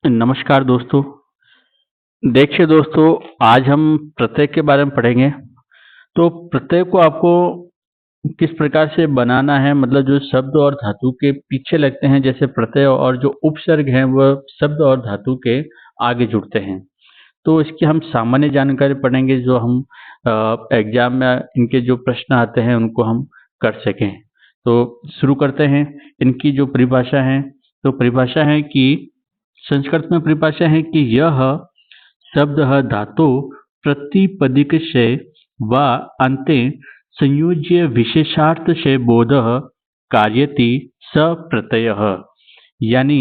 नमस्कार दोस्तों। देखिए दोस्तों, आज हम प्रत्यय के बारे में पढ़ेंगे। तो प्रत्यय को आपको किस प्रकार से बनाना है, मतलब जो शब्द और धातु के पीछे लगते हैं जैसे प्रत्यय, और जो उपसर्ग हैं वह शब्द और धातु के आगे जुड़ते हैं। तो इसकी हम सामान्य जानकारी पढ़ेंगे, जो हम एग्जाम में इनके जो प्रश्न आते हैं उनको हम कर सकें। तो शुरू करते हैं। इनकी जो परिभाषा है, तो परिभाषा है कि संस्कृत में परिभाषा है कि यह शब्द धातु प्रतिपदिकस्य वा अन्ते संयोज्य विशेषार्थस्य बोधः कार्यति स प्रत्ययः। यानी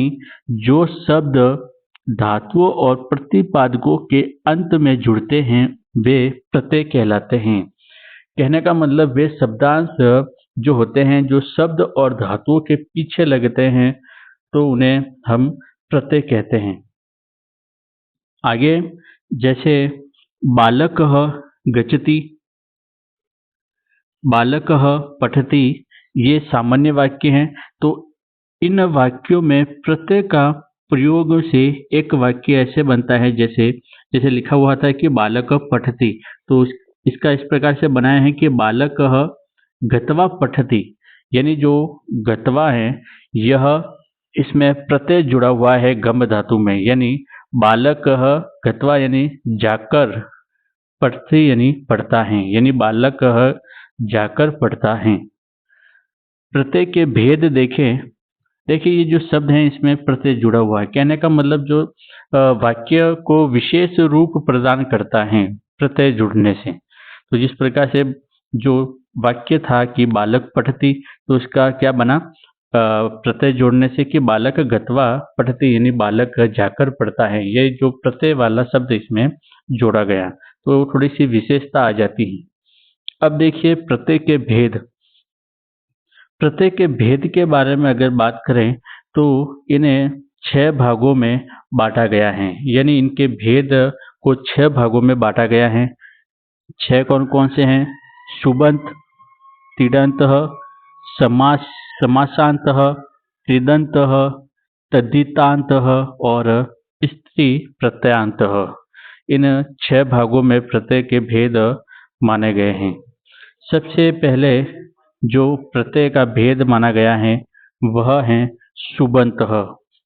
जो शब्द धातुओं और प्रतिपादकों के अंत में जुड़ते हैं वे प्रत्यय कहलाते हैं। कहने का मतलब वे शब्दांश जो होते हैं, जो शब्द और धातुओं के पीछे लगते हैं, तो उन्हें हम प्रत्यय कहते हैं। आगे जैसे बालकः गच्छति, बालकः पठति, ये सामान्य वाक्य हैं। तो इन वाक्यों में प्रत्यय का प्रयोग से एक वाक्य ऐसे बनता है, जैसे जैसे लिखा हुआ था कि बालक पठति, तो इसका इस प्रकार से बनाया है कि बालकः गत्वा पठति। यानी जो गत्वा है यह, इसमें प्रत्यय जुड़ा हुआ है गम धातु में, यानी बालकः गत्वा यानी जाकर, पठति यानी पढ़ता है, यानी बालकः जाकर पढ़ता है। प्रत्यय के भेद देखें। देखिए ये जो शब्द हैं इसमें प्रत्यय जुड़ा हुआ है। कहने का मतलब जो वाक्य को विशेष रूप प्रदान करता है प्रत्यय जुड़ने से। तो जिस प्रकार से जो वाक्य था कि बालक पठति, तो उसका क्या बना प्रत्यय जोड़ने से कि बालक गत्वा पठति, यानी बालक जाकर पढ़ता है। ये जो प्रत्यय वाला शब्द इसमें जोड़ा गया, तो थोड़ी सी विशेषता आ जाती है। अब देखिए प्रत्यय के भेद। प्रत्यय के भेद के बारे में अगर बात करें तो इन्हें 6 भागों में बांटा गया है, यानी इनके भेद को 6 भागों में बांटा गया है। 6 कौन कौन से हैं? सुबंत, तिङन्तः, समासान्तः, कृदन्तः, तद्धितान्तः और स्त्री प्रत्ययान्तः। इन 6 भागों में प्रत्यय के भेद माने गए हैं। सबसे पहले जो प्रत्यय का भेद माना गया है वह है सुबंतः।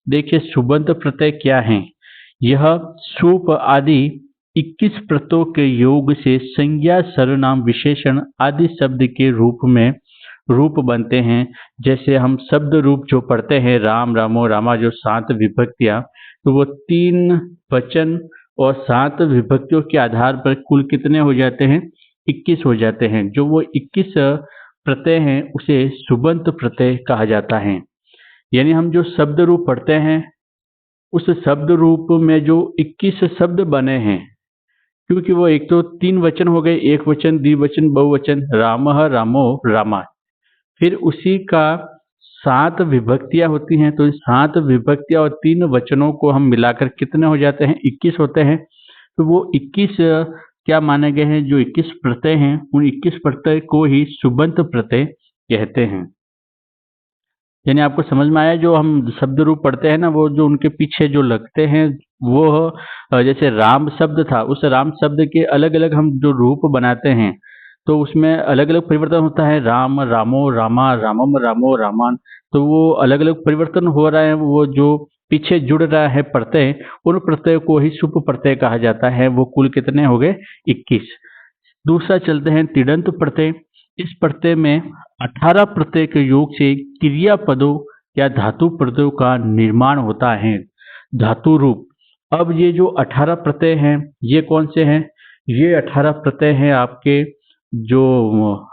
देखिए सुबंत प्रत्यय क्या है? यह सुप आदि 21 प्रत्ययों के योग से संज्ञा, सर्वनाम, विशेषण आदि शब्द के रूप बनते हैं। जैसे हम शब्द रूप जो पढ़ते हैं, राम, रामो, रामा, जो 7 विभक्तियां, तो वो 3 वचन और 7 विभक्तियों के आधार पर कुल कितने हो जाते हैं? 21 हो जाते हैं। जो वो 21 प्रत्यय हैं उसे सुबंत प्रत्यय कहा जाता है। यानी हम जो शब्द रूप पढ़ते हैं उस शब्द रूप में जो 21 शब्द बने हैं, क्योंकि वो एक तो 3 वचन हो गए, एक वचन, द्विवचन, बहुवचन, रामः, रामो, रामा। फिर उसी का 7 विभक्तियां होती हैं, तो 7 विभक्तियां और 3 वचनों को हम मिलाकर कितने हो जाते हैं? 21 होते हैं। तो वो 21 क्या माने गए हैं? जो 21 प्रत्यय हैं उन 21 प्रत्यय को ही सुबंत प्रत्यय कहते हैं। यानी आपको समझ में आया? जो हम शब्द रूप पढ़ते हैं ना, वो जो उनके पीछे जो लगते हैं वो जैसे राम शब्द था, उस राम शब्द के अलग अलग हम जो रूप बनाते हैं तो उसमें अलग अलग परिवर्तन होता है। राम, रामो, रामा, रामम, रामो, रामान। तो वो अलग अलग परिवर्तन हो रहा है। वो जो पीछे जुड़ रहा है प्रत्यय, उन प्रत्यय को ही सुप प्रत्यय कहा जाता है। वो कुल कितने हो गए? 21। दूसरा चलते हैं तिङन्त प्रत्यय। इस प्रत्यय में 18 प्रत्यय के योग से क्रिया पदों या धातु प्रत्ययों का निर्माण होता है, धातु रूप। अब ये जो 18 प्रत्यय हैं ये कौन से हैं? ये 18 प्रत्यय हैं आपके जो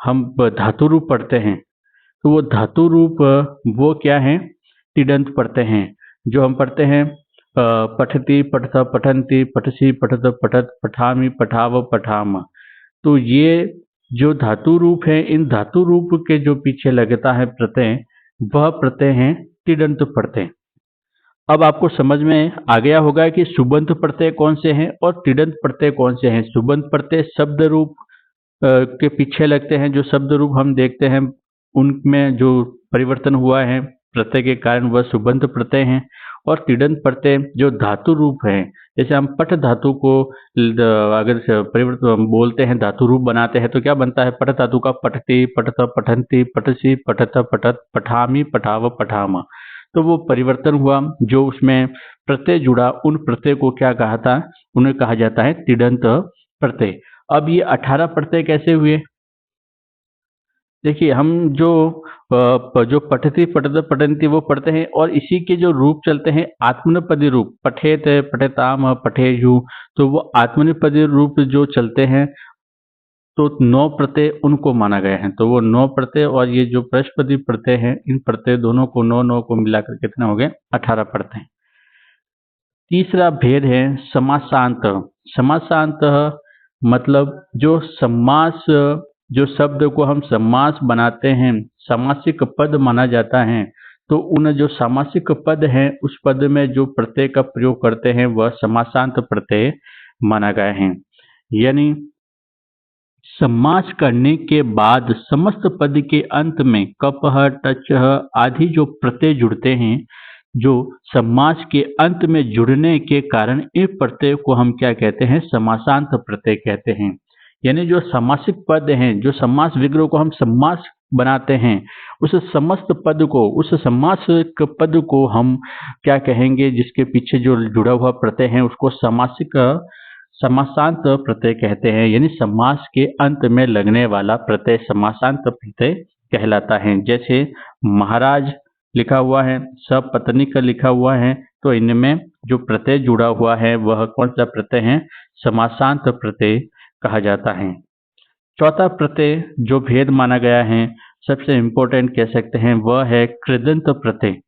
हम धातु रूप पढ़ते हैं। तो वो धातु रूप वो क्या है? तिङन्त प्रत्यय हैं। जो हम पढ़ते हैं पठति, पठत, पठन्ति, पठसि, पठत, पठत, पठामि, पठाव, पठाम। तो ये जो धातु रूप है, इन धातु रूप के जो पीछे लगता है प्रत्यय, वह प्रत्यय है तिङन्त प्रत्यय। अब आपको समझ में आ गया होगा कि सुबंत प्रत्यय कौन से हैं और तिङन्त प्रत्यय कौन से हैं। सुबंत प्रत्यय शब्द रूप के पीछे लगते हैं। जो शब्द रूप हम देखते हैं उनमें जो परिवर्तन हुआ है प्रत्यय के कारण, वह सुबंत प्रत्यय हैं। और तिडंत प्रत्यय जो धातु रूप है, जैसे हम पठ धातु को अगर परिवर्तन बोलते हैं, धातु रूप बनाते हैं तो क्या बनता है? पठ धातु का पठति, पठत, पठंती, पठसी, पठत, पठत, पठामी, पठाव, पठाम। तो वो परिवर्तन हुआ, जो उसमें प्रत्यय जुड़ा, उन प्रत्यय को क्या कहा था? उन्हें कहा जाता है तिडंत प्रत्यय। अब ये 18 प्रत्यय कैसे हुए? देखिए, हम जो पठती, पठत, पठंती वो पढ़ते हैं और इसी के जो रूप चलते हैं आत्मनेपदी रूप, पठेत, पठेताम, पठेयु, तो वो आत्मनेपदी रूप जो चलते हैं तो 9 प्रत्यय उनको माना गया है। तो वो 9 प्रत्यय और ये जो प्रश्पदी प्रत्यय हैं, इन प्रत्यय दोनों को 9 को मिलाकर कितने हो गए? 18 प्रत्यय। तीसरा भेद है समासांत। समासांत मतलब जो समास, जो शब्द को हम समास बनाते हैं, सामासिक पद माना जाता है, तो उन जो सामासिक पद हैं उस पद में जो प्रत्यय का प्रयोग करते हैं वह समासांत प्रत्यय माना गया है। यानी समास करने के बाद समस्त पद के अंत में कपह, टच आदि जो प्रत्यय जुड़ते हैं, जो समास के अंत में जुड़ने के कारण इन प्रत्यय को हम क्या कहते हैं? समासांत प्रत्यय कहते हैं। यानी जो समासिक पद हैं, जो समास विग्रह को हम समास बनाते हैं, उस समस्त पद को, उस समासिक पद को हम क्या कहेंगे? जिसके पीछे जो जुड़ा हुआ प्रत्यय है उसको समासांत प्रत्यय कहते हैं। यानी समास के अंत में लगने वाला प्रत्यय समासांत प्रत्यय कहलाता है। जैसे महाराज लिखा हुआ है, सपत्नीक लिखा हुआ है, तो इनमें जो प्रत्यय जुड़ा हुआ है वह कौन सा प्रत्यय है? समासांत प्रत्यय कहा जाता है। चौथा प्रत्यय जो भेद माना गया है, सबसे इंपॉर्टेंट कह सकते हैं, वह है कृदंत प्रत्यय।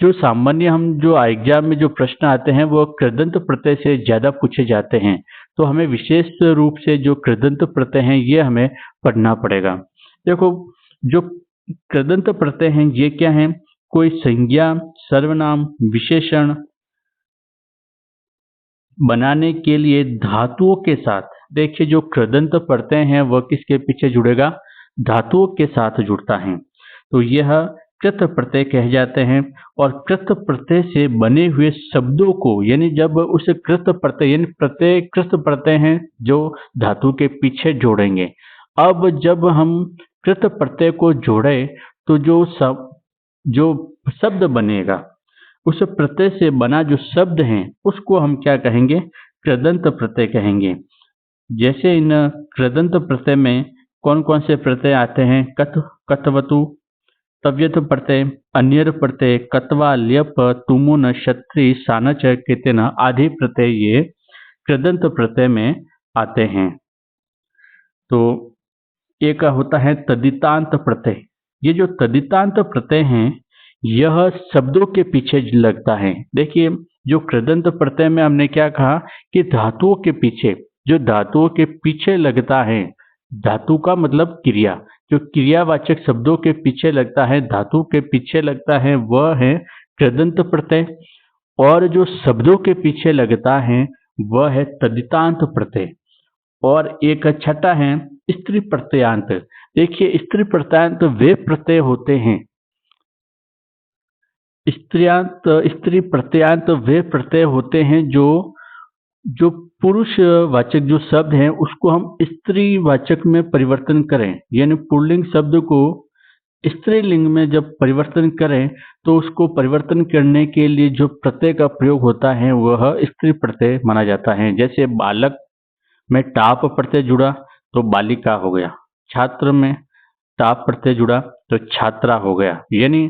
जो सामान्य हम जो एग्जाम में जो प्रश्न आते हैं वो कृदंत प्रत्यय से ज़्यादा पूछे जाते हैं, तो हमें विशेष रूप से जो कृदंत प्रत्यय हैं ये हमें पढ़ना पड़ेगा। देखो, जो कृदंत प्रत्यय हैं ये क्या हैं? कोई संज्ञा, सर्वनाम, विशेषण बनाने के लिए धातुओं के साथ, देखिए जो कृदंत प्रत्यय हैं वह किसके पीछे जुड़ेगा? धातुओं के साथ जुड़ता है, तो यह कृत प्रत्यय कहे जाते हैं। और कृत प्रत्यय से बने हुए शब्दों को, यानी जब उस कृत प्रत्यय, यानी प्रत्यय कृत प्रत्यय हैं जो धातु के पीछे जोड़ेंगे। अब जब हम कृत प्रत्यय को जोड़े तो जो शब्द बनेगा, उस प्रत्यय से बना जो शब्द है उसको हम क्या कहेंगे? कृदंत प्रत्यय कहेंगे। जैसे इन कृदंत प्रत्यय में कौन कौन से प्रत्यय आते हैं? कत, कतवतु, तव्यत प्रत्यय, अन्यर प्रत्यय, कत्वा, ल्यप, तुमुन, क्षत्रि, सानच, कितन आदि प्रत्यय ये कृदंत प्रत्यय में आते हैं। तो एक होता है तदितांत प्रत्यय। ये जो तदितांत प्रत्यय हैं यह शब्दों के पीछे लगता है। देखिए, जो कृदंत प्रत्यय में हमने क्या कहा कि धातुओं के पीछे, जो धातुओं के पीछे लगता है, धातु का मतलब क्रिया, जो क्रियावाचक शब्दों के पीछे लगता है, धातु के पीछे लगता है, वह है कृदंत प्रत्यय। और जो शब्दों के पीछे लगता है वह है तदितांत प्रत्यय। और एक छठा है स्त्री प्रत्ययांत। देखिए, स्त्री प्रत्ययांत वे प्रत्यय होते हैं, स्त्री प्रत्ययांत वे प्रत्यय होते हैं जो जो पुरुष वाचक जो शब्द हैं उसको हम स्त्री वाचक में परिवर्तन करें, यानी पुल्लिंग शब्द को स्त्रीलिंग में जब परिवर्तन करें तो उसको परिवर्तन करने के लिए जो प्रत्यय का प्रयोग होता है वह स्त्री प्रत्यय माना जाता है। जैसे बालक में टाप प्रत्यय जुड़ा तो बालिका हो गया, छात्र में टाप प्रत्यय जुड़ा तो छात्रा हो गया। यानी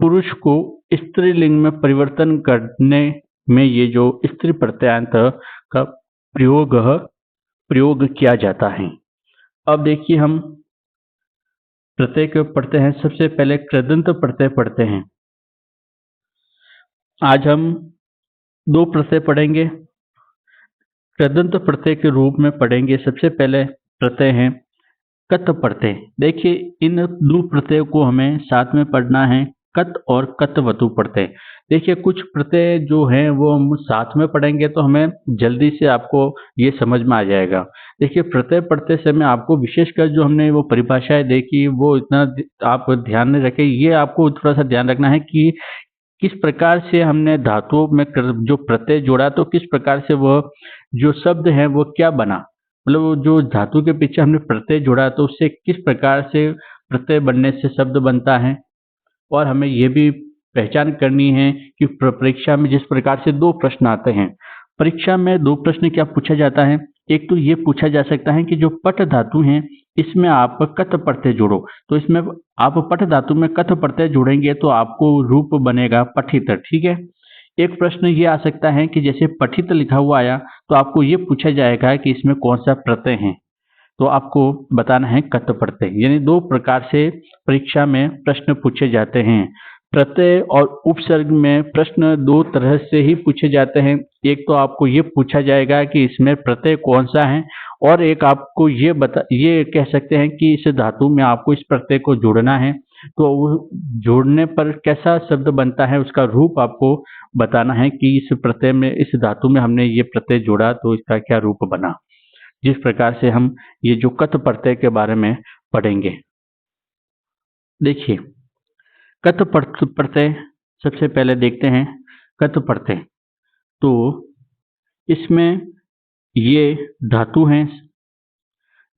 पुरुष को स्त्रीलिंग में परिवर्तन करने में ये जो स्त्री प्रत्ययांत का प्रयोग किया जाता है। अब देखिए, हम प्रत्यय को पढ़ते हैं। सबसे पहले कृदंत प्रत्यय पढ़ते हैं। आज हम 2 प्रत्यय पढ़ेंगे, कृदंत प्रत्यय के रूप में पढ़ेंगे। सबसे पहले प्रत्यय है कत प्रत्यय। देखिए, इन 2 प्रत्ययों को हमें साथ में पढ़ना है, कत और कतवतु प्रत्यय। देखिए, कुछ प्रत्यय जो हैं वो हम साथ में पढ़ेंगे तो हमें जल्दी से आपको ये समझ में आ जाएगा। देखिए, प्रत्यय पढ़ते समय आपको विशेषकर जो हमने वो परिभाषाएं देखी वो इतना आप ध्यान में रखें। ये आपको थोड़ा सा ध्यान रखना है कि किस प्रकार से हमने धातुओं में जो प्रत्यय जोड़ा तो किस प्रकार से वह जो शब्द है वो क्या बना, मतलब वो जो धातु के पीछे हमने प्रत्यय जोड़ा तो उससे किस प्रकार से प्रत्यय बनने से शब्द बनता है। और हमें ये भी पहचान करनी है कि परीक्षा में जिस प्रकार से दो प्रश्न आते हैं, परीक्षा में दो प्रश्न क्या पूछा जाता है। एक तो ये पूछा जा सकता है कि जो पट धातु हैं इसमें आप कत प्रत्यय जोड़ो, तो इसमें आप पट धातु में कत प्रत्यय जोड़ेंगे तो आपको रूप बनेगा पठित, ठीक है। एक प्रश्न ये आ सकता है कि जैसे पठित लिखा हुआ आया तो आपको ये पूछा जाएगा कि इसमें कौन सा प्रत्यय है, तो आपको बताना है कत प्रत्यय। यानी दो प्रकार से परीक्षा में प्रश्न पूछे जाते हैं। प्रत्यय और उपसर्ग में प्रश्न दो तरह से ही पूछे जाते हैं। एक तो आपको ये पूछा जाएगा कि इसमें प्रत्यय कौन सा है, और एक आपको ये कह सकते हैं कि इस धातु में आपको इस प्रत्यय को जोड़ना है, तो वो जोड़ने पर कैसा शब्द बनता है उसका रूप आपको बताना है कि इस प्रत्यय में, इस धातु में हमने ये प्रत्यय जोड़ा तो इसका क्या रूप बना। जिस प्रकार से हम ये जो कत प्रत्यय के बारे में पढ़ेंगे। देखिए कत प्रत्यय सबसे पहले देखते हैं। कत प्रत्यय तो इसमें ये धातु हैं,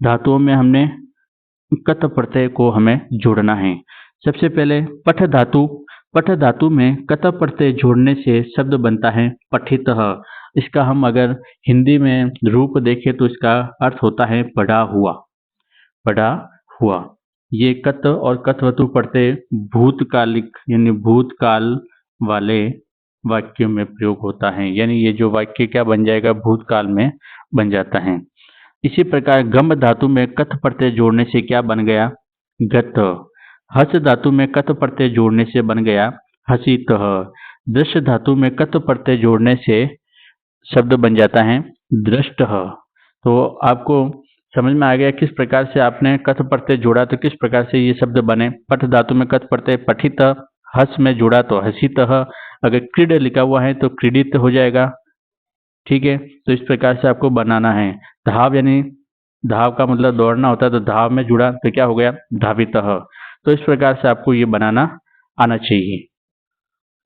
धातुओं में हमने कत प्रत्यय को हमें जोड़ना है। सबसे पहले पठ धातु, पठ धातु में कत प्रत्यय जोड़ने से शब्द बनता है पठितः। इसका हम अगर हिंदी में रूप देखें तो इसका अर्थ होता है पढ़ा हुआ, पढ़ा हुआ। ये कत और कतवतु प्रत्यय भूतकालिक यानी भूतकाल वाले वाक्यों में प्रयोग होता है, यानी ये जो वाक्य क्या बन जाएगा, भूतकाल में बन जाता है। इसी प्रकार गम धातु में कत प्रत्यय जोड़ने से क्या बन गया, गत। हस धातु में कत प्रत्यय जोड़ने से बन गया हसितः। दृश्य धातु में कत प्रत्यय जोड़ने से शब्द बन जाता है दृष्टः। तो आपको समझ में आ गया किस प्रकार से आपने कत प्रत्यय जोड़ा तो किस प्रकार से ये शब्द बने। पठ धातु में कत प्रत्यय पठित, हस में जोड़ा तो हसितः, अगर क्रीड लिखा हुआ है तो क्रीडित हो जाएगा, ठीक है। तो इस प्रकार से आपको बनाना है। धाव यानी धाव का मतलब दौड़ना होता है, तो धाव में जुड़ा तो क्या हो गया धावितः। तो इस प्रकार से आपको ये बनाना आना चाहिए,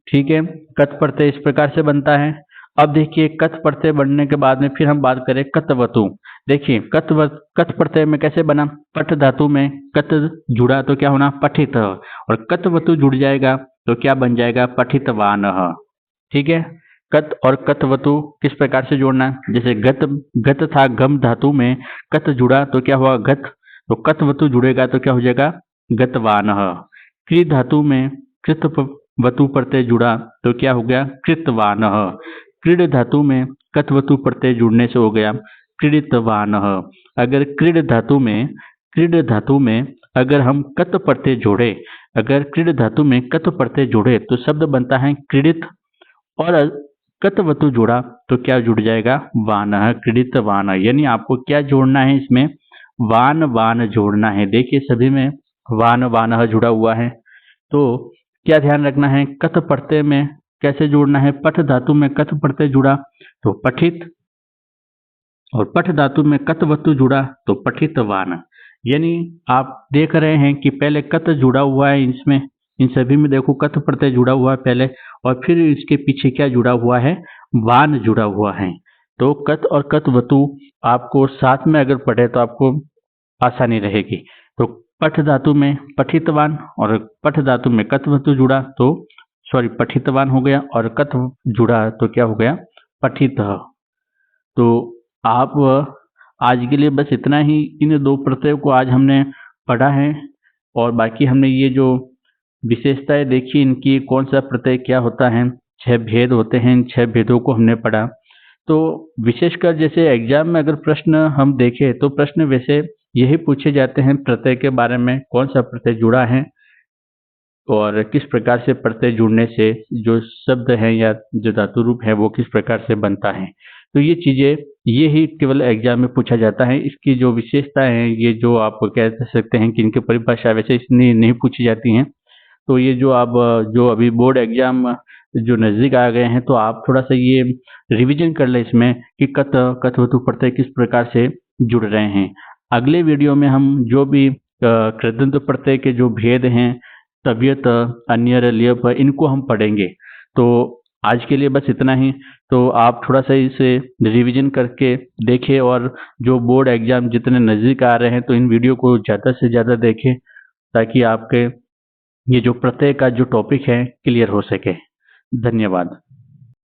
ठीक है। कत प्रत्यय इस प्रकार से बनता है। अब देखिए कत प्रत्यय बनने के बाद में फिर हम बात करें कतवतु। देखिए कत प्रत्यय में कैसे बना, पठ धातु में कत जुड़ा तो क्या होना पठित, और कतवतु जुड़ जाएगा तो क्या बन जाएगा पठितवानः, ठीक है। कत और कतवतु किस प्रकार से जोड़ना है, जैसे गत गत था गम धातु में, कत जुड़ा तो क्या हुआ गत, तो कतवतु जुड़ेगा तो क्या हो जाएगा गतवानः। कृ धातु में कृत वतु प्रत्यय जुड़ा तो क्या हो गया कृतवानः। क्रीड धातु में कतवतु प्रत्यय जुड़ने से हो गया क्रीडितवानः। अगर क्रीड धातु में अगर हम कत प्रत्यय जोड़े, अगर क्रीड धातु में कत प्रत्यय जोड़े तो शब्द बनता है क्रीडित, और कतवतु जोड़ा तो क्या जुड़ जाएगा वानः, क्रीडित वान। यानी आपको क्या जोड़ना है इसमें, वान वान जोड़ना है। देखिए सभी में वान वानः जुड़ा हुआ है, तो क्या ध्यान रखना है कत प्रत्यय में कैसे जोड़ना है। पठ धातु में कत प्रत्यय जुड़ा तो पठित, और पठ धातु में कतवतु जुड़ा तो पठितवान। यानी आप देख रहे हैं कि पहले कत जुड़ा हुआ है, इसमें इन सभी में देखो कत प्रत्यय जुड़ा हुआ है पहले, और फिर इसके पीछे क्या जुड़ा हुआ है वान जुड़ा हुआ है। तो कत और कतवतु आपको साथ में अगर पढ़े तो आपको आसानी रहेगी। तो पठ धातु में पठितवान और पठ धातु में कतवतु जुड़ा तो पठितवान हो गया, और कत जुड़ा तो क्या हो गया पठित। तो आप आज के लिए बस इतना ही, इन दो प्रत्ययों को आज हमने पढ़ा है, और बाकी हमने ये जो विशेषताएं देखी इनकी, कौन सा प्रत्यय क्या होता है, 6 भेद होते हैं, इन 6 भेदों को हमने पढ़ा। तो विशेषकर जैसे एग्जाम में अगर प्रश्न हम देखें तो प्रश्न वैसे यही पूछे जाते हैं प्रत्यय के बारे में, कौन सा प्रत्यय जुड़ा है और किस प्रकार से प्रत्यय जुड़ने से जो शब्द है या जो धातु रूप है वो किस प्रकार से बनता है। तो ये चीज़ें ये ही केवल एग्जाम में पूछा जाता है। इसकी जो विशेषताएं हैं, ये जो आप कह सकते हैं कि इनकी परिभाषा वैसे इसलिए नहीं पूछी जाती हैं। तो ये जो आप जो अभी बोर्ड एग्जाम जो नज़दीक आ गए हैं, तो आप थोड़ा सा ये रिवीजन कर लें इसमें कि कतवतु प्रत्यय किस प्रकार से जुड़ रहे हैं। अगले वीडियो में हम जो भी कृदंत प्रत्यय के जो भेद हैं, तबियत, अन्य, लियप, इनको हम पढ़ेंगे। तो आज के लिए बस इतना ही। तो आप थोड़ा सा इसे रिवीजन करके देखें, और जो बोर्ड एग्जाम जितने नज़दीक आ रहे हैं तो इन वीडियो को ज़्यादा से ज़्यादा देखें, ताकि आपके ये जो प्रत्यय का जो टॉपिक है क्लियर हो सके। धन्यवाद।